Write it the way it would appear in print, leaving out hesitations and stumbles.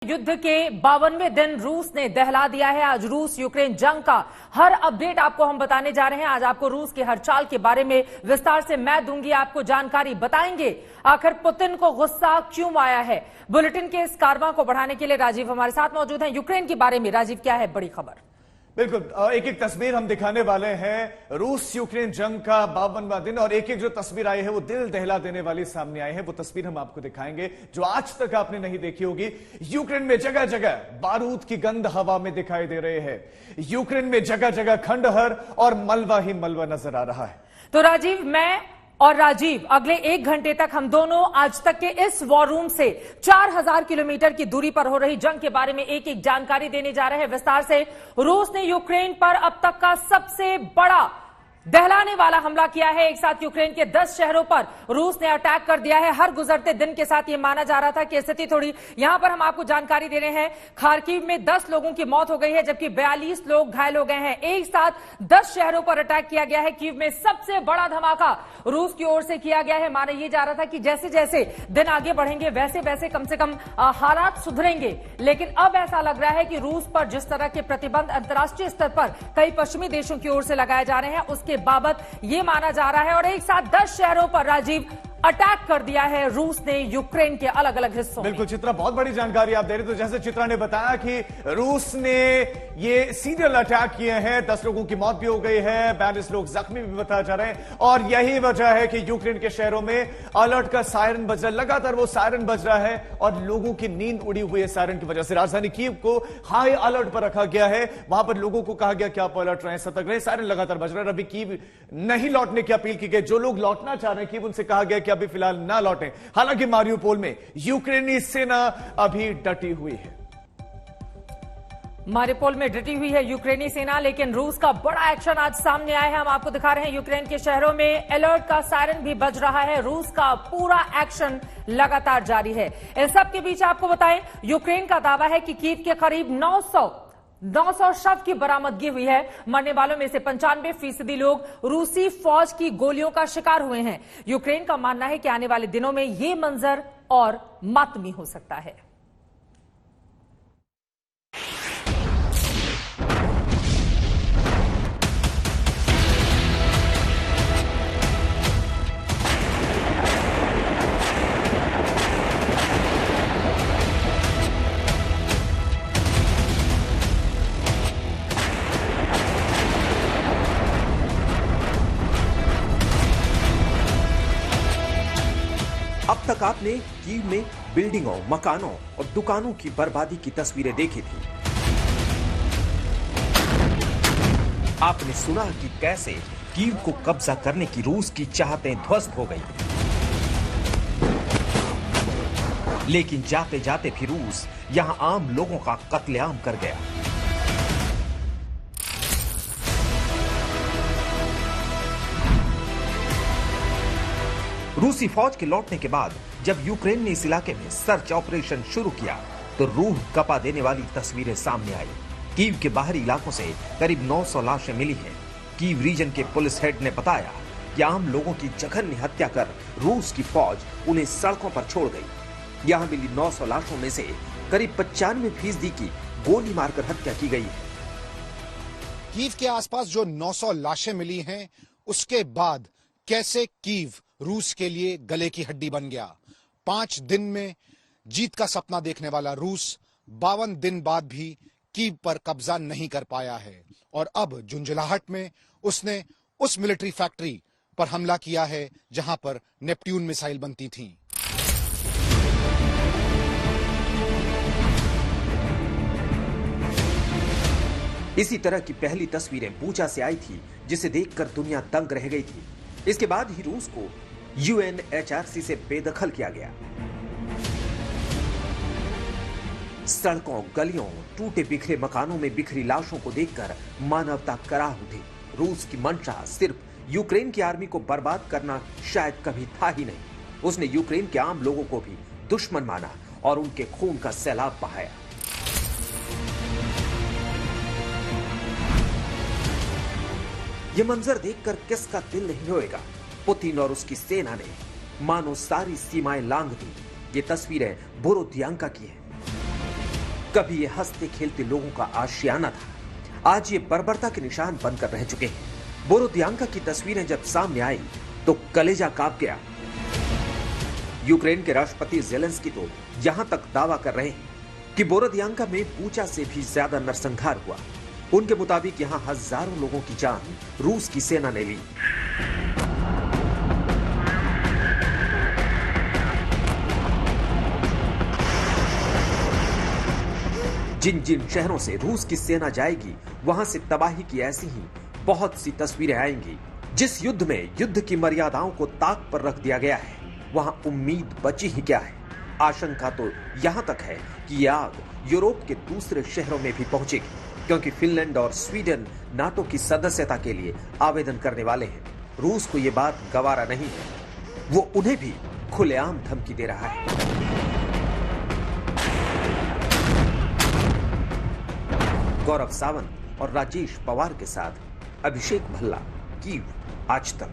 युद्ध के 52वें दिन रूस ने दहला दिया है। आज रूस यूक्रेन जंग का हर अपडेट आपको हम बताने जा रहे हैं। आज आपको रूस की हर चाल के बारे में विस्तार से मैं दूंगी, आपको जानकारी बताएंगे। आखिर पुतिन को गुस्सा क्यों आया है? बुलेटिन के इस कारवां को बढ़ाने के लिए राजीव हमारे साथ मौजूद हैं। यूक्रेन के बारे में राजीव, क्या है बड़ी खबर? बिल्कुल, एक एक तस्वीर हम दिखाने वाले हैं। रूस यूक्रेन जंग का 52वां दिन और एक एक जो तस्वीर आई है वो दिल दहला देने वाली सामने आई है। वो तस्वीर हम आपको दिखाएंगे जो आज तक आपने नहीं देखी होगी। यूक्रेन में जगह जगह बारूद की गंध हवा में दिखाई दे रहे हैं। यूक्रेन में जगह जगह खंडहर और मलबा ही मलबा नजर आ रहा है। तो राजीव, मैं और राजीव अगले 1 घंटे तक हम दोनों आज तक के इस वॉर रूम से 4000 किलोमीटर की दूरी पर हो रही जंग के बारे में एक एक जानकारी देने जा रहे हैं विस्तार से। रूस ने यूक्रेन पर अब तक का सबसे बड़ा दहलाने वाला हमला किया है। एक साथ यूक्रेन के 10 शहरों पर रूस ने अटैक कर दिया है। हर गुजरते दिन के साथ यह माना जा रहा था कि स्थिति थोड़ी, यहां पर हम आपको जानकारी दे रहे हैं, खार्किव में 10 लोगों की मौत हो गई है जबकि 42 लोग घायल हो गए हैं। एक साथ 10 शहरों पर अटैक किया गया है। कीव में सबसे बड़ा धमाका रूस की ओर से किया गया है। माना यह जा रहा था कि जैसे जैसे दिन आगे बढ़ेंगे वैसे वैसे कम से कम हालात सुधरेंगे, लेकिन अब ऐसा लग रहा है कि रूस पर जिस तरह के प्रतिबंध अंतर्राष्ट्रीय स्तर पर कई पश्चिमी देशों की ओर से लगाए जा रहे हैं उसके बाबत यह माना जा रहा है। और एक साथ 10 शहरों पर राजीव अटैक कर दिया है रूस ने यूक्रेन के अलग अलग हिस्सों में। बिल्कुल चित्रा, बहुत बड़ी जानकारी आप दे रहे। तो जैसे चित्रा ने बताया कि रूस ने ये सीरियल अटैक किए हैं, 10 लोगों की मौत भी हो गई है, 42 लोग जख्मी भी बताए जा रहे हैं। और यही वजह है कि यूक्रेन के शहरों में अलर्ट का सायरन बज रहा है। लगातार वो सायरन बज रहा है और लोगों की नींद उड़ी हुई है सायरन की वजह से। राजधानी कीव को हाई अलर्ट पर रखा गया है। वहां पर लोगों को कहा गया कि आप अलर्ट रहें, सतर्क रहें। सायरन लगातार बज रहा है। अभी कीव नहीं लौटने की अपील की गई। जो लोग लौटना चाह रहे हैं कीव, उनसे कहा गया कि अभी फिलहाल ना लौटें। हालांकि मारियोपोल में यूक्रेनी सेना अभी डटी हुई है। मारियोपोल में डटी हुई है यूक्रेनी सेना, लेकिन रूस का बड़ा एक्शन आज सामने आया है। हम आपको दिखा रहे हैं यूक्रेन के शहरों में अलर्ट का सायरन भी बज रहा है। रूस का पूरा एक्शन लगातार जारी है। इस सब के बीच आपको बताएं, यूक्रेन का दावा है कि कीव के करीब 900 शव की बरामदगी हुई है। मरने वालों में से 95% लोग रूसी फौज की गोलियों का शिकार हुए हैं। यूक्रेन का मानना है कि आने वाले दिनों में यह मंजर और मातमी हो सकता है। अब तक आपने कीव में बिल्डिंगों, मकानों और दुकानों की बर्बादी की तस्वीरें देखी थी। आपने सुना कि कैसे कीव को कब्जा करने की रूस की चाहतें ध्वस्त हो गई। लेकिन जाते जाते भी रूस यहां आम लोगों का कत्लेआम कर गया। रूसी फौज के लौटने के बाद जब यूक्रेन ने इस इलाके में सर्च ऑपरेशन शुरू किया तो रूह कपा देने वाली तस्वीरें सामने आई। कीव के बाहरी इलाकों से करीब 900 लाशें मिली हैं। कीव रीजन के पुलिस हेड ने बताया कि आम लोगों की जघन्य हत्या कर रूस की फौज उन्हें सड़कों पर छोड़ गई। यहां मिली 900 लाशों में से करीब 95% की गोली मारकर हत्या की गई है। कीव के आसपास जो 900 लाशें मिली हैं, उसके बाद कैसे कीव रूस के लिए गले की हड्डी बन गया। 5 दिन में जीत का सपना देखने वाला रूस 52 दिन बाद भी कीव पर कब्जा नहीं कर पाया है और अब झुंझलाहट में उसने उस मिलिट्री फैक्ट्री पर हमला किया है जहां पर नेपट्यून मिसाइल बनती थीं। इसी तरह की पहली तस्वीरें बूचा से आई थी जिसे देखकर दुनिया दंग रह गई थी। इसके बाद ही रूस को UNHRC से बेदखल किया गया। सड़कों, गलियों, टूटे बिखरे मकानों में बिखरी लाशों को देखकर मानवता कराह उठी। रूस की मंशा सिर्फ यूक्रेन की आर्मी को बर्बाद करना शायद कभी था ही नहीं। उसने यूक्रेन के आम लोगों को भी दुश्मन माना और उनके खून का सैलाब बहाया। ये मंजर देखकर किसका दिल नहीं रोएगा। पुतिन और उसकी सेना ने मानो सारी सीमाएं लांघ दी। ये तस्वीरें बोरोदियांका की हैं। कभी ये हंसते खेलते लोगों का आशियाना था, आज ये बर्बरता के निशान बनकर रह चुके हैं। बोरोदियांका की तस्वीरें जब सामने आई तो कलेजा कांप गया। यूक्रेन के राष्ट्रपति ज़ेलेंस्की तो यहां तक दावा कर रहे हैं कि बोरोदियांका में बूचा से भी ज्यादा नरसंहार हुआ। उनके मुताबिक यहां हजारों लोगों की जान रूस की सेना ने ली। जिन जिन शहरों से रूस की सेना जाएगी वहां से तबाही की ऐसी ही बहुत सी तस्वीरें आएंगी। जिस युद्ध में युद्ध की मर्यादाओं को ताक पर रख दिया गया है, वहां उम्मीद बची ही क्या है। आशंका तो यहां तक है कि यह आग यूरोप के दूसरे शहरों में भी पहुंचेगी, क्योंकि फिनलैंड और स्वीडन नाटो की सदस्यता के लिए आवेदन करने वाले हैं। रूस को यह बात गवारा नहीं है, वो उन्हें भी खुलेआम धमकी दे रहा है। गौरव सावंत और राजेश पवार के साथ अभिषेक भल्ला, कीव, आज तक।